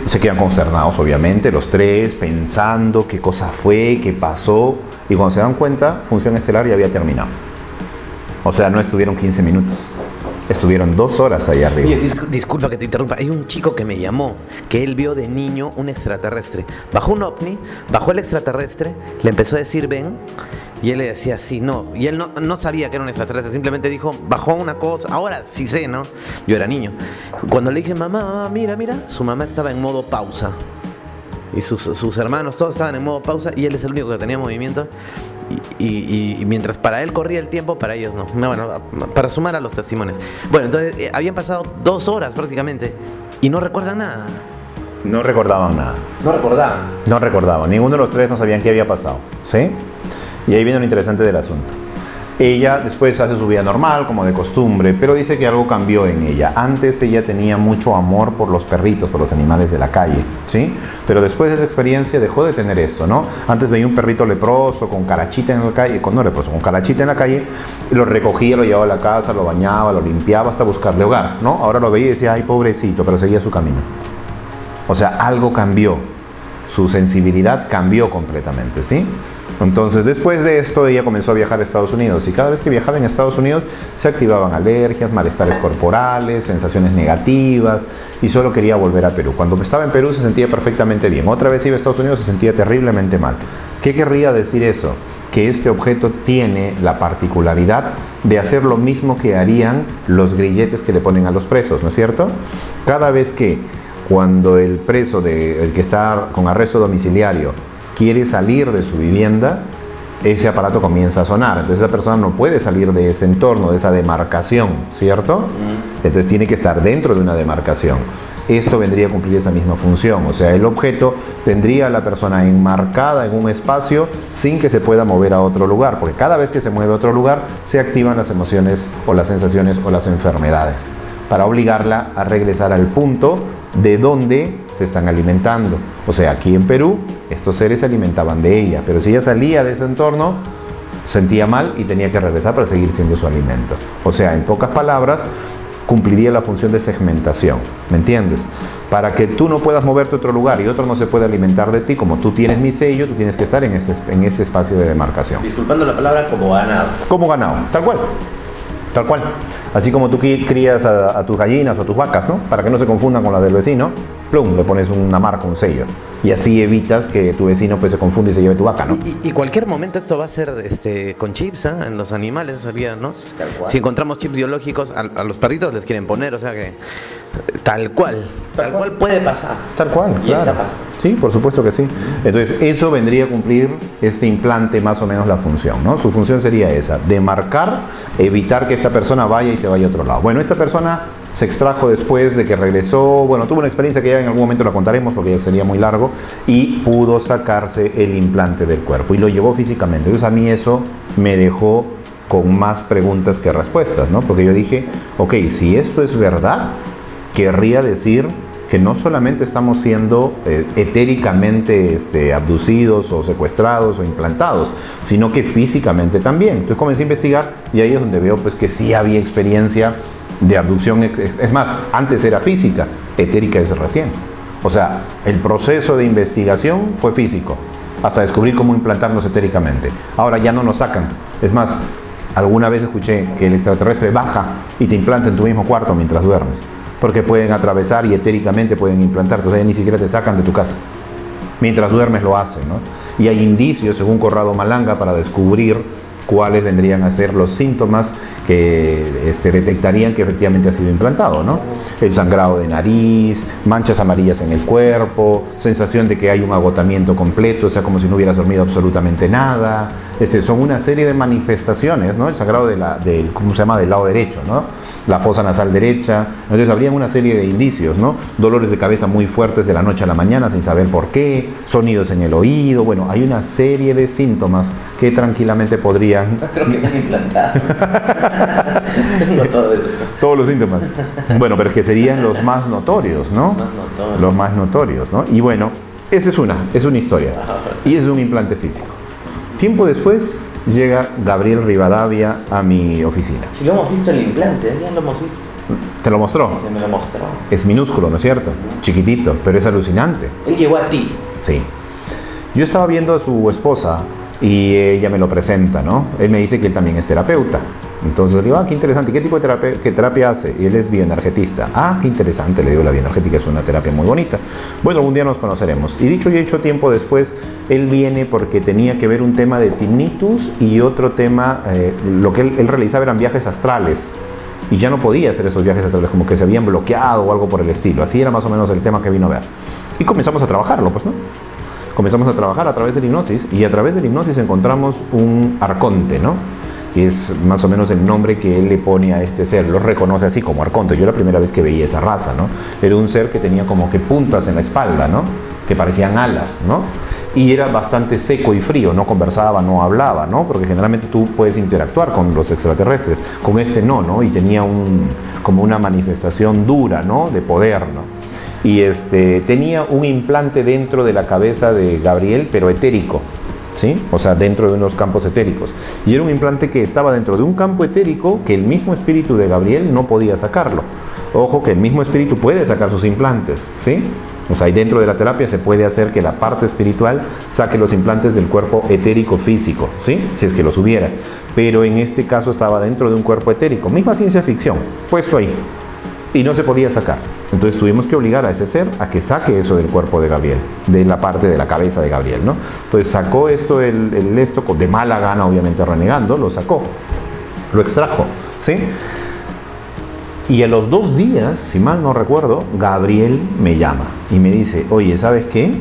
Se quedan consternados, obviamente, los tres, pensando qué cosa fue, qué pasó, y cuando se dan cuenta, función estelar ya había terminado. O sea, no estuvieron 15 minutos, estuvieron 2 horas ahí arriba. Oye, disculpa que te interrumpa, hay un chico que me llamó, que él vio de niño un extraterrestre. Bajó un ovni, bajó el extraterrestre, le empezó a decir ven, y él le decía sí, no, y él no sabía que era un extraterrestre, simplemente dijo, bajó una cosa, ahora sí sé, ¿no? Yo era niño. Cuando le dije, mamá, mira, su mamá estaba en modo pausa. Y sus hermanos, todos estaban en modo pausa, y él es el único que tenía movimiento. Y mientras para él corría el tiempo, para ellos no. Bueno, para sumar a los testimonios. Bueno, entonces habían pasado 2 horas prácticamente, y no recuerdan nada. No recordaban nada. No recordaban. Ninguno de los tres no sabían qué había pasado, ¿sí? Y ahí viene lo interesante del asunto. Ella después hace su vida normal, como de costumbre, pero dice que algo cambió en ella. Antes ella tenía mucho amor por los perritos, por los animales de la calle, ¿sí? Pero después de esa experiencia dejó de tener esto, ¿no? Antes veía un perrito leproso, con carachita en la calle, con carachita en la calle, lo recogía, lo llevaba a la casa, lo bañaba, lo limpiaba hasta buscarle hogar, ¿no? Ahora lo veía y decía, ay, pobrecito, pero seguía su camino. O sea, algo cambió. Su sensibilidad cambió completamente, ¿sí? Entonces, después de esto, ella comenzó a viajar a Estados Unidos, y cada vez que viajaba en Estados Unidos se activaban alergias, malestares corporales, sensaciones negativas, y solo quería volver a Perú. Cuando estaba en Perú se sentía perfectamente bien. Otra vez iba a Estados Unidos, se sentía terriblemente mal. ¿Qué querría decir eso? Que este objeto tiene la particularidad de hacer lo mismo que harían los grilletes que le ponen a los presos, ¿no es cierto? Cada vez que cuando el preso, el que está con arresto domiciliario, quiere salir de su vivienda, ese aparato comienza a sonar. Entonces esa persona no puede salir de ese entorno, de esa demarcación, ¿cierto? Entonces tiene que estar dentro de una demarcación. Esto vendría a cumplir esa misma función. O sea, el objeto tendría a la persona enmarcada en un espacio sin que se pueda mover a otro lugar, porque cada vez que se mueve a otro lugar se activan las emociones o las sensaciones o las enfermedades, para obligarla a regresar al punto de donde se están alimentando. O sea, aquí en Perú estos seres se alimentaban de ella, pero si ella salía de ese entorno sentía mal y tenía que regresar para seguir siendo su alimento. O sea, en pocas palabras, cumpliría la función de segmentación, ¿me entiendes? Para que tú no puedas moverte a otro lugar y otro no se puede alimentar de ti, como tú tienes mi sello, tú tienes que estar en este espacio de demarcación. Disculpando la palabra, como ganado. Como ganado, tal cual. Tal cual. Así como tú crías a tus gallinas o a tus vacas, ¿no? Para que no se confundan con las del vecino, plum, le pones una marca, un sello. Y así evitas que tu vecino pues se confunda y se lleve tu vaca, ¿no? Y cualquier momento esto va a ser con chips, ¿eh? En los animales, ¿sabías, no? Si encontramos chips biológicos, a los perritos les quieren poner, o sea que tal cual puede pasar. Tal cual, Y claro. está pasando. Sí, por supuesto que sí. Entonces, eso vendría a cumplir este implante más o menos la función, ¿no? Su función sería esa, demarcar, evitar que esta persona vaya y se vaya a otro lado. Bueno, esta persona se extrajo después de que regresó, bueno, tuvo una experiencia que ya en algún momento la contaremos porque ya sería muy largo, y pudo sacarse el implante del cuerpo y lo llevó físicamente. Entonces a mí eso me dejó con más preguntas que respuestas, ¿no? Porque yo dije, ok, si esto es verdad, querría decir que no solamente estamos siendo etéricamente abducidos o secuestrados o implantados, sino que físicamente también. Entonces comencé a investigar y ahí es donde veo pues que sí había experiencia de abducción. Es más, antes era física, etérica es recién. O sea, el proceso de investigación fue físico, hasta descubrir cómo implantarnos etéricamente. Ahora ya no nos sacan. Es más, alguna vez escuché que el extraterrestre baja y te implanta en tu mismo cuarto mientras duermes, porque pueden atravesar y etéricamente pueden implantar, entonces ya ni siquiera te sacan de tu casa. Mientras duermes lo hacen, ¿no? Y hay indicios, según Corrado Malanga, para descubrir cuáles vendrían a ser los síntomas que detectarían que efectivamente ha sido implantado, ¿no? El sangrado de nariz, manchas amarillas en el cuerpo, sensación de que hay un agotamiento completo, o sea, como si no hubieras dormido absolutamente nada. Son una serie de manifestaciones, ¿no? El sangrado ¿cómo se llama? Del lado derecho, ¿no? La fosa nasal derecha. Entonces habrían una serie de indicios, ¿no? Dolores de cabeza muy fuertes de la noche a la mañana sin saber por qué, sonidos en el oído. Bueno, hay una serie de síntomas que tranquilamente podrían... Creo que me han implantado. Tengo todo esto. Todos los síntomas. Bueno, pero es que serían los más notorios, ¿no? Los más notorios, ¿no? Y bueno, esa es una historia. Y es un implante físico. Tiempo después llega Gabriel Rivadavia a mi oficina. Si lo hemos visto el implante, ya lo hemos visto. ¿Te lo mostró? Se me lo mostró. Es minúsculo, ¿no es cierto? Chiquitito, pero es alucinante. Él llegó a ti. Sí. Yo estaba viendo a su esposa y ella me lo presenta, ¿no? Él me dice que él también es terapeuta. Entonces le digo, qué interesante, ¿qué tipo de terapia hace? Y él es bioenergetista. Qué interesante, le digo, la bioenergética es una terapia muy bonita. Bueno, algún día nos conoceremos. Y dicho y hecho, tiempo después, él viene porque tenía que ver un tema de tinnitus y otro tema, lo que él realizaba eran viajes astrales. Y ya no podía hacer esos viajes astrales, como que se habían bloqueado o algo por el estilo. Así era más o menos el tema que vino a ver. Y comenzamos a trabajarlo, pues, ¿no? Comenzamos a trabajar a través de la hipnosis, y a través de la hipnosis encontramos un arconte, ¿no? Que es más o menos el nombre que él le pone a este ser, lo reconoce así como arconte. Yo la primera vez que veía esa raza, ¿no? Era un ser que tenía como que puntas en la espalda, ¿no? Que parecían alas, ¿no? Y era bastante seco y frío, no conversaba, no hablaba, ¿no? Porque generalmente tú puedes interactuar con los extraterrestres, con este no, y tenía como una manifestación dura, ¿no? De poder, ¿no? Y tenía un implante dentro de la cabeza de Gabriel, pero etérico, ¿sí? O sea, dentro de unos campos etéricos. Y era un implante que estaba dentro de un campo etérico que el mismo espíritu de Gabriel no podía sacarlo. Ojo que el mismo espíritu puede sacar sus implantes, ¿sí? O sea, y dentro de la terapia se puede hacer que la parte espiritual saque los implantes del cuerpo etérico físico, ¿sí? Si es que los hubiera. Pero en este caso estaba dentro de un cuerpo etérico. Misma ciencia ficción, puesto ahí. Y no se podía sacar. Entonces tuvimos que obligar a ese ser a que saque eso del cuerpo de Gabriel, de la parte de la cabeza de Gabriel, ¿no? Entonces sacó esto, esto de mala gana, obviamente renegando, lo sacó, lo extrajo, ¿sí? Y a los 2 días, si mal no recuerdo, Gabriel me llama y me dice, oye, ¿sabes qué?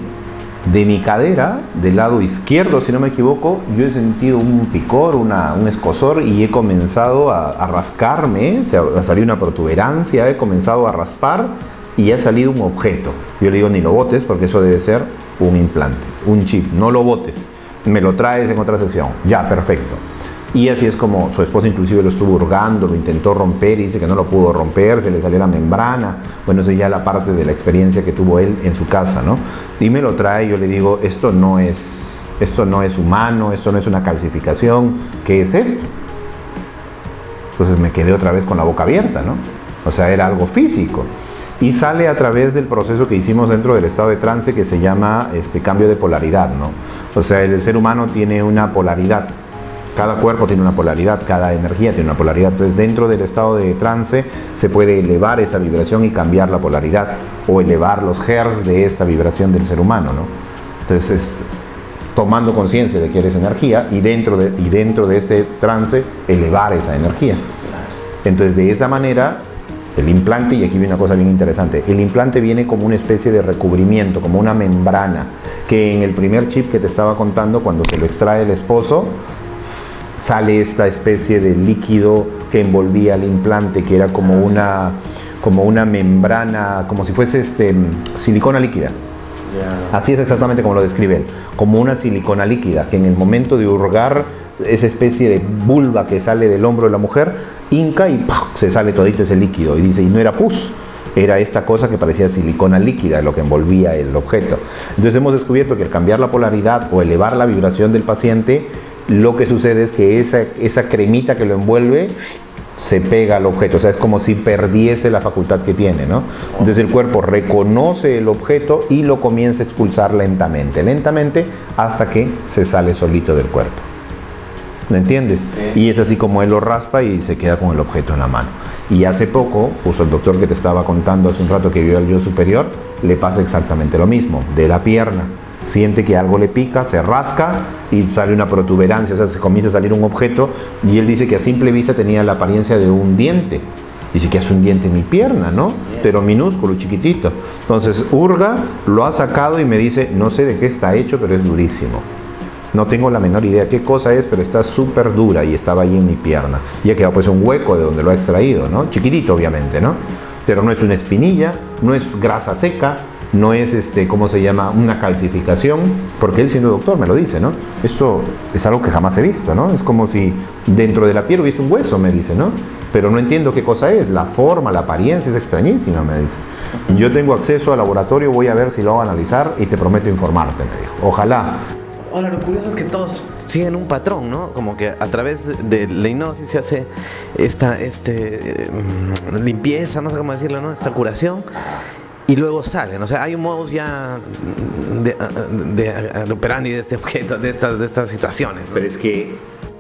De mi cadera, del lado izquierdo, si no me equivoco, yo he sentido un picor, un escozor, y he comenzado a rascarme, ha salido una protuberancia, he comenzado a raspar y ha salido un objeto. Yo le digo, ni lo botes, porque eso debe ser un implante, un chip, no lo botes, me lo traes en otra sesión. Ya, perfecto. Y así es como su esposa inclusive lo estuvo hurgando, lo intentó romper y dice que no lo pudo romper, se le salió la membrana. Bueno, esa es ya la parte de la experiencia que tuvo él en su casa, ¿no? Y me lo trae, yo le digo, esto no es humano, esto no es una calcificación, ¿qué es esto? Entonces me quedé otra vez con la boca abierta, ¿no? O sea, era algo físico. Y sale a través del proceso que hicimos dentro del estado de trance que se llama cambio de polaridad, ¿no? O sea, el ser humano tiene una polaridad. Cada cuerpo tiene una polaridad, cada energía tiene una polaridad. Entonces, dentro del estado de trance se puede elevar esa vibración y cambiar la polaridad, o elevar los hertz de esta vibración del ser humano, ¿no? Entonces, tomando conciencia de que eres energía y dentro de este trance elevar esa energía. Entonces, de esa manera, el implante, y aquí viene una cosa bien interesante, el implante viene como una especie de recubrimiento, como una membrana, que en el primer chip que te estaba contando, cuando se lo extrae el esposo, sale esta especie de líquido que envolvía el implante, que era como una membrana, como si fuese silicona líquida. Yeah. Así es exactamente como lo describe él, como una silicona líquida, que en el momento de hurgar, esa especie de vulva que sale del hombro de la mujer, hinca y ¡pum!, se sale todito ese líquido. Y dice, y no era pus, era esta cosa que parecía silicona líquida, lo que envolvía el objeto. Entonces hemos descubierto que al cambiar la polaridad o elevar la vibración del paciente, lo que sucede es que esa cremita que lo envuelve se pega al objeto, o sea, es como si perdiese la facultad que tiene, ¿no? Entonces el cuerpo reconoce el objeto y lo comienza a expulsar lentamente, hasta que se sale solito del cuerpo. ¿Me entiendes? Sí. Y es así como él lo raspa y se queda con el objeto en la mano. Y hace poco, justo el doctor que te estaba contando hace un rato que vio al yo superior, le pasa exactamente lo mismo, de la pierna. Siente que algo le pica, se rasca y sale una protuberancia, o sea, se comienza a salir un objeto, y él dice que a simple vista tenía la apariencia de un diente. Dice que hace un diente en mi pierna, ¿no? Pero minúsculo, chiquitito. Entonces hurga, lo ha sacado y me dice, no sé de qué está hecho, pero es durísimo. No tengo la menor idea qué cosa es, pero está súper dura y estaba ahí en mi pierna. Y ha quedado pues un hueco de donde lo ha extraído, ¿no? Chiquitito, obviamente, ¿no? Pero no es una espinilla, no es grasa seca, no es, ¿cómo se llama?, una calcificación, porque él, siendo doctor, me lo dice, ¿no? Esto es algo que jamás he visto, ¿no? Es como si dentro de la piel hubiese un hueso, me dice, ¿no? Pero no entiendo qué cosa es, la forma, la apariencia es extrañísima, me dice. Yo tengo acceso al laboratorio, voy a ver si lo hago analizar y te prometo informarte, me dijo. Ojalá. Ahora, lo curioso es que todos siguen un patrón, ¿no? Como que a través de la hipnosis se hace esta limpieza, no sé cómo decirlo, ¿no? Esta curación. Y luego salen, o sea, hay un modus ya de operandi de este objeto, de estas situaciones, ¿no? Pero es que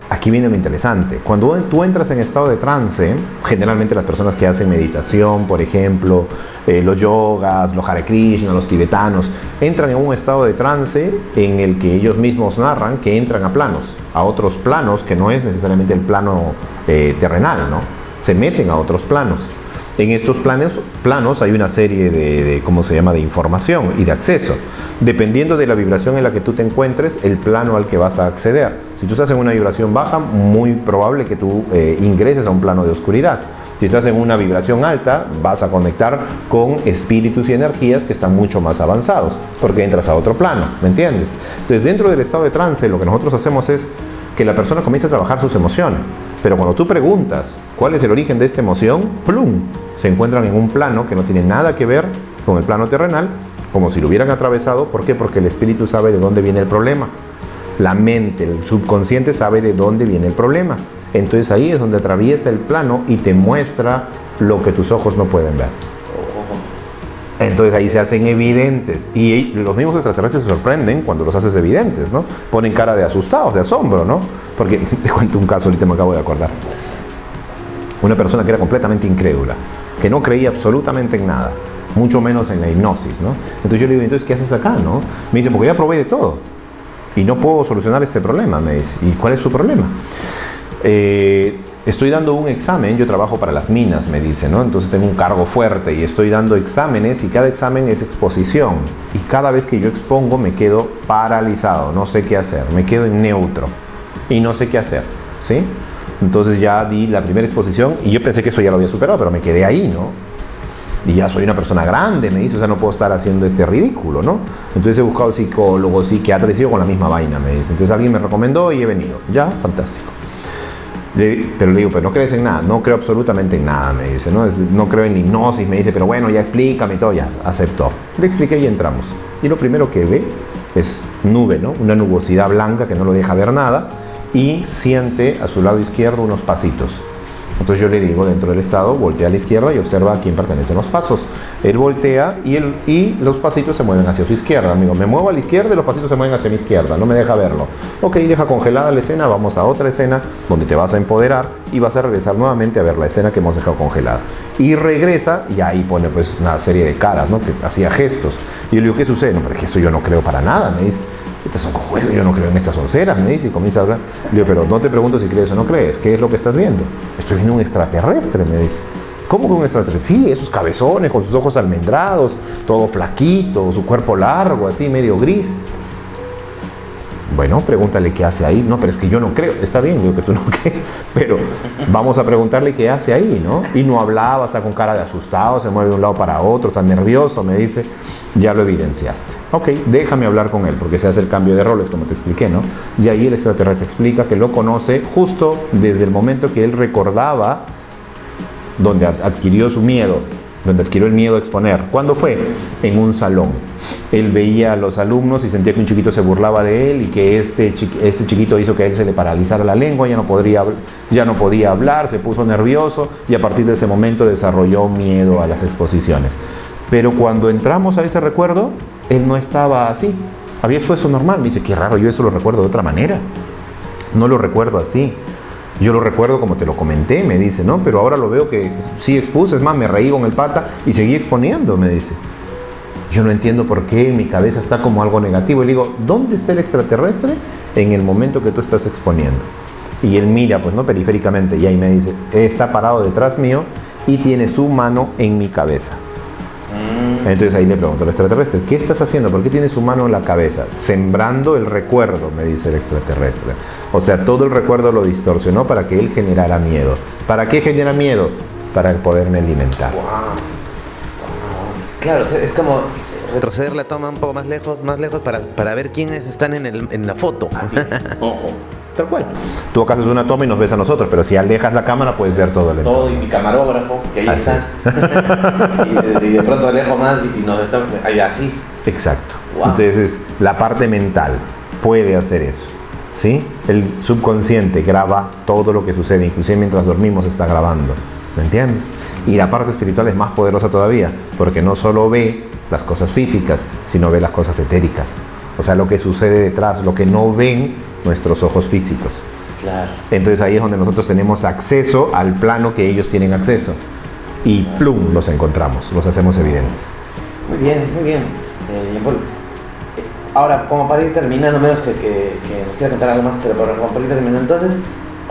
aquí viene lo interesante. Cuando tú entras en estado de trance, generalmente las personas que hacen meditación, por ejemplo, los yogas, los Hare Krishna, los tibetanos, entran en un estado de trance en el que ellos mismos narran que entran a otros planos que no es necesariamente el plano terrenal, ¿no? Se meten a otros planos. En estos planos hay una serie de ¿cómo se llama?, de información y de acceso. Dependiendo de la vibración en la que tú te encuentres, el plano al que vas a acceder. Si tú estás en una vibración baja, muy probable que tú ingreses a un plano de oscuridad. Si estás en una vibración alta, vas a conectar con espíritus y energías que están mucho más avanzados, porque entras a otro plano, ¿me entiendes? Entonces, dentro del estado de trance, lo que nosotros hacemos es que la persona comience a trabajar sus emociones. Pero cuando tú preguntas cuál es el origen de esta emoción, ¡plum!, se encuentran en un plano que no tiene nada que ver con el plano terrenal, como si lo hubieran atravesado. ¿Por qué? Porque el espíritu sabe de dónde viene el problema. La mente, el subconsciente sabe de dónde viene el problema. Entonces ahí es donde atraviesa el plano y te muestra lo que tus ojos no pueden ver. Entonces ahí se hacen evidentes. Y los mismos extraterrestres se sorprenden cuando los haces evidentes, ¿no? Ponen cara de asustados, de asombro, ¿no? Porque te cuento un caso, ahorita me acabo de acordar. Una persona que era completamente incrédula, que no creía absolutamente en nada, mucho menos en la hipnosis, ¿no? Entonces yo le digo, entonces, ¿qué haces acá, no? Me dice, porque ya probé de todo y no puedo solucionar este problema, me dice. ¿Y cuál es su problema? Estoy dando un examen, yo trabajo para las minas, me dice, ¿no? Entonces tengo un cargo fuerte y estoy dando exámenes y cada examen es exposición. Y cada vez que yo expongo me quedo paralizado, no sé qué hacer, me quedo en neutro y no sé qué hacer, ¿sí? Entonces ya di la primera exposición y yo pensé que eso ya lo había superado, pero me quedé ahí, ¿no? Y ya soy una persona grande, me dice, o sea, no puedo estar haciendo este ridículo, ¿no? Entonces he buscado psicólogos, psiquiatras y sigo con la misma vaina, me dice. Entonces alguien me recomendó y he venido. Ya, fantástico. Pero le digo, pero no crees en nada. No creo absolutamente en nada, me dice, ¿no? No creo en hipnosis, me dice, pero bueno, ya explícame y todo, ya aceptó. Le expliqué y entramos. Y lo primero que ve es nube, ¿no? Una nubosidad blanca que no lo deja ver nada. Y siente a su lado izquierdo unos pasitos. Entonces yo le digo, dentro del estado, voltea a la izquierda y observa a quién pertenecen los pasos. Él voltea y los pasitos se mueven hacia su izquierda. Amigo, me muevo a la izquierda y los pasitos se mueven hacia mi izquierda. No me deja verlo. Ok, deja congelada la escena, vamos a otra escena donde te vas a empoderar y vas a regresar nuevamente a ver la escena que hemos dejado congelada. Y regresa y ahí pone pues una serie de caras, ¿no? Que hacía gestos. Y yo le digo, ¿qué sucede? No, pero es que esto yo no creo para nada, me dice. Estas son cojueces, yo no creo en estas onceras, me dice, y comienza a hablar. Le digo, pero no te pregunto si crees o no crees, ¿qué es lo que estás viendo? Estoy viendo un extraterrestre, me dice. ¿Cómo que un extraterrestre? Sí, esos cabezones, con sus ojos almendrados, todo flaquito, su cuerpo largo, así, medio gris. Bueno, pregúntale qué hace ahí. No, pero es que yo no creo. Está bien, digo que tú no crees, pero vamos a preguntarle qué hace ahí, ¿no? Y no hablaba, está con cara de asustado, se mueve de un lado para otro, está nervioso, me dice, ya lo evidenciaste. Ok, déjame hablar con él, porque se hace el cambio de roles, como te expliqué, ¿no? Y ahí el extraterrestre explica que lo conoce justo desde el momento que él recordaba donde adquirió su miedo, donde adquirió el miedo a exponer. ¿Cuándo fue? En un salón. Él veía a los alumnos y sentía que un chiquito se burlaba de él y que este chiquito hizo que a él se le paralizara la lengua, ya no podía hablar, se puso nervioso y a partir de ese momento desarrolló miedo a las exposiciones. Pero cuando entramos a ese recuerdo, él no estaba así. Había expuesto normal. Me dice, qué raro, yo eso lo recuerdo de otra manera. No lo recuerdo así. Yo lo recuerdo como te lo comenté, me dice, ¿no? Pero ahora lo veo que sí expuse, es más, me reí con el pata y seguí exponiendo, me dice. Yo no entiendo por qué en mi cabeza está como algo negativo. Y le digo, ¿dónde está el extraterrestre en el momento que tú estás exponiendo? Y él mira, pues, ¿no? Periféricamente, y ahí me dice, está parado detrás mío y tiene su mano en mi cabeza. Entonces ahí le pregunto al extraterrestre, ¿qué estás haciendo? ¿Por qué tiene su mano en la cabeza? Sembrando el recuerdo, me dice el extraterrestre. O sea, todo el recuerdo lo distorsionó para que él generara miedo. ¿Para qué genera miedo? Para poderme alimentar. Wow. Claro, es como retroceder la toma un poco más lejos para ver quiénes están en la foto. Así es. Ojo. Tal cual. Tú acá haces una toma y nos ves a nosotros, pero si alejas la cámara puedes ver todo el entorno. Todo, y mi camarógrafo, que ahí así está. y de pronto alejo más y nos está ahí así. Exacto. Wow. Entonces la parte mental puede hacer eso. ¿sí? El subconsciente graba todo lo que sucede, inclusive mientras dormimos está grabando, ¿me entiendes? Y la parte espiritual es más poderosa todavía, porque no solo ve las cosas físicas, sino ve las cosas etéricas. O sea, lo que sucede detrás, lo que no ven nuestros ojos físicos. Claro. Entonces ahí es donde nosotros tenemos acceso al plano que ellos tienen acceso. Y plum, los encontramos, los hacemos evidentes. Muy bien, muy bien. Jean-Paul, ahora, como para ir terminando, menos que nos quiera contar algo más, pero como para ir terminando, entonces,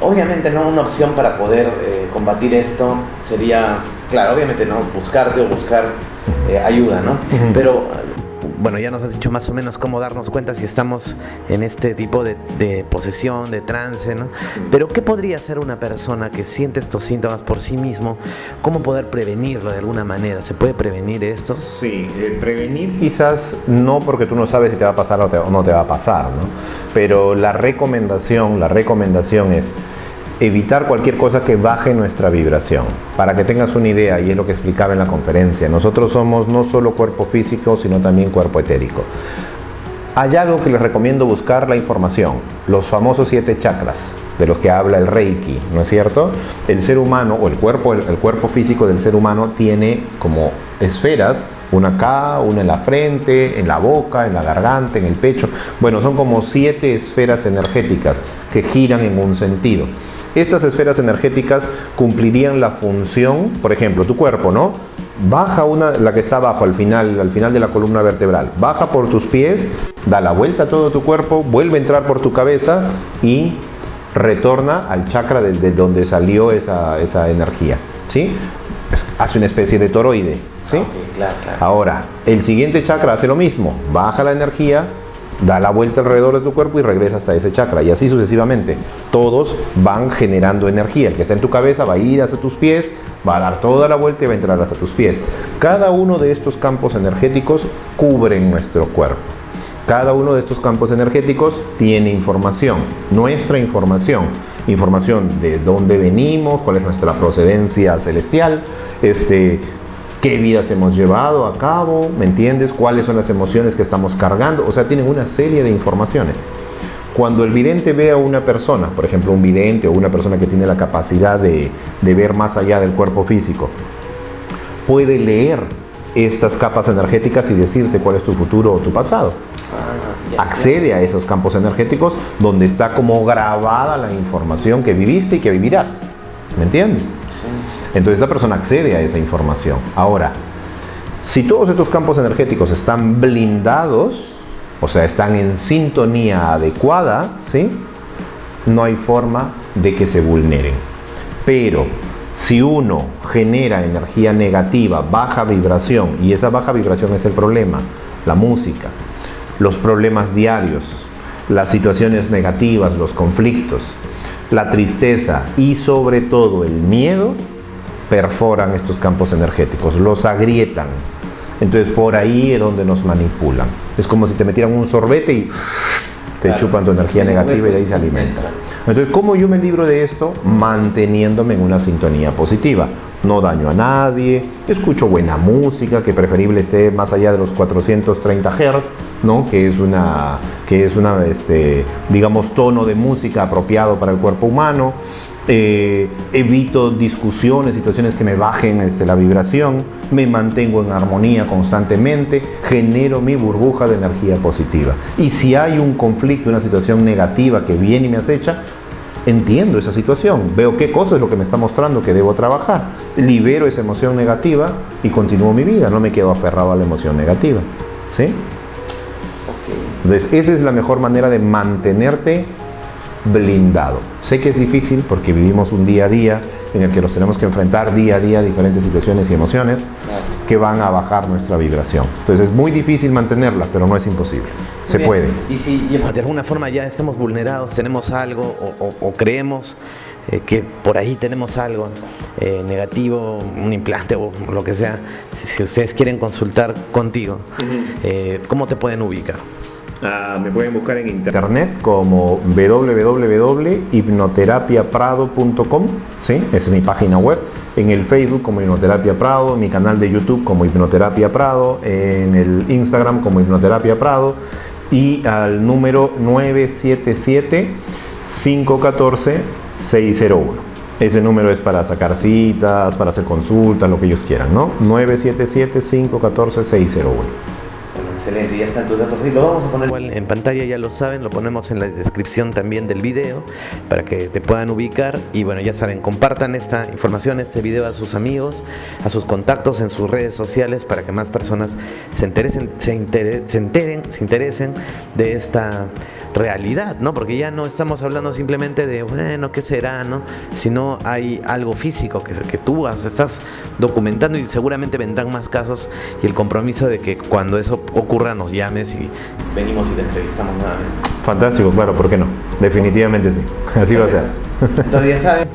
obviamente, ¿no? Una opción para poder combatir esto sería, claro, obviamente, ¿no? Buscarte o buscar ayuda, ¿no? Pero, bueno, ya nos has dicho más o menos cómo darnos cuenta si estamos en este tipo de posesión, de trance, ¿no? Pero, ¿qué podría hacer una persona que siente estos síntomas por sí mismo? ¿Cómo poder prevenirlo de alguna manera? ¿Se puede prevenir esto? Sí, prevenir quizás no, porque tú no sabes si te va a pasar o no te va a pasar, ¿no? Pero la recomendación es evitar cualquier cosa que baje nuestra vibración. Para que tengas una idea, y es lo que explicaba en la conferencia, nosotros somos no solo cuerpo físico, sino también cuerpo etérico. Hay algo que les recomiendo buscar: la información, los famosos 7 chakras, de los que habla el Reiki, ¿no es cierto? El ser humano, o el cuerpo físico del ser humano tiene como esferas, una acá, una en la frente, en la boca, en la garganta, en el pecho. Bueno, son como 7 esferas energéticas que giran en un sentido. Estas esferas energéticas cumplirían la función, por ejemplo, tu cuerpo, ¿no? Baja la que está abajo, al final de la columna vertebral, baja por tus pies, da la vuelta a todo tu cuerpo, vuelve a entrar por tu cabeza y retorna al chakra de donde salió esa energía, ¿sí? Hace una especie de toroide, ¿sí? Okay, claro. Ahora, el siguiente chakra hace lo mismo, baja la energía, da la vuelta alrededor de tu cuerpo y regresa hasta ese chakra, y así sucesivamente. Todos van generando energía. El que está en tu cabeza va a ir hasta tus pies, va a dar toda la vuelta y va a entrar hasta tus pies. Cada uno de estos campos energéticos cubren nuestro cuerpo. Cada uno de estos campos energéticos tiene información, nuestra información de dónde venimos, cuál es nuestra procedencia celestial, qué vidas hemos llevado a cabo, ¿me entiendes? Cuáles son las emociones que estamos cargando. O sea, tienen una serie de informaciones. Cuando el vidente ve a una persona, por ejemplo, un vidente o una persona que tiene la capacidad de ver más allá del cuerpo físico, puede leer estas capas energéticas y decirte cuál es tu futuro o tu pasado. Accede a esos campos energéticos donde está como grabada la información que viviste y que vivirás. ¿Me entiendes? Sí. Entonces la persona accede a esa información. Ahora, si todos estos campos energéticos están blindados, o sea, están en sintonía adecuada, ¿sí? No hay forma de que se vulneren. Pero si uno genera energía negativa, baja vibración, y esa baja vibración es el problema, la música, los problemas diarios, las situaciones negativas, los conflictos, la tristeza y sobre todo el miedo, perforan estos campos energéticos, los agrietan. Entonces por ahí es donde nos manipulan. Es como si te metieran un sorbete y te chupan tu energía negativa y de ahí se alimenta. Entonces, ¿cómo yo me libro de esto? Manteniéndome en una sintonía positiva. No daño a nadie, escucho buena música, que preferible esté más allá de los 430 Hz, ¿no? que es una digamos, tono de música apropiado para el cuerpo humano. Evito discusiones, situaciones que me bajen la vibración, me mantengo en armonía constantemente, genero mi burbuja de energía positiva. Y si hay un conflicto, una situación negativa que viene y me acecha, entiendo esa situación, veo qué cosa es lo que me está mostrando que debo trabajar, libero esa emoción negativa y continúo mi vida, no me quedo aferrado a la emoción negativa, ¿sí? Entonces esa es la mejor manera de mantenerte blindado. Sé que es difícil porque vivimos un día a día en el que nos tenemos que enfrentar día a día a diferentes situaciones y emociones que van a bajar nuestra vibración. Entonces es muy difícil mantenerla, pero no es imposible. Se puede. Y si de alguna forma ya estamos vulnerados, tenemos algo o creemos que por ahí tenemos algo negativo, un implante o lo que sea, si ustedes quieren consultar contigo, ¿cómo te pueden ubicar? Me pueden buscar en internet como www.hipnoterapiaprado.com, ¿sí? Esa es mi página web. En el Facebook como Hipnoterapia Prado, en mi canal de YouTube como Hipnoterapia Prado, en el Instagram como Hipnoterapia Prado. y al número 977-514-601. Ese número es para sacar citas, para hacer consultas, lo que ellos quieran, ¿no? 977-514-601. Excelente, ya están tus datos ahí. Lo vamos a poner igual en pantalla, ya lo saben, lo ponemos en la descripción también del video para que te puedan ubicar. Y bueno, ya saben, compartan esta información, este video a sus amigos, a sus contactos en sus redes sociales para que más personas se interesen de esta realidad, ¿no? Porque ya no estamos hablando simplemente de, bueno, ¿qué será?, ¿no? Sino hay algo físico que tú estás documentando y seguramente vendrán más casos, y el compromiso de que cuando eso ocurra nos llames y venimos y te entrevistamos nuevamente. Fantástico, claro, ¿por qué no? Definitivamente sí, así va a ser. Entonces ya saben,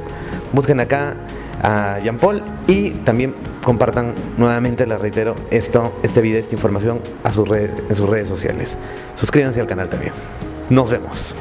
busquen acá a Jean Paul y también compartan nuevamente, les reitero, este video, esta información en sus redes sociales. Suscríbanse al canal también. Nos vemos.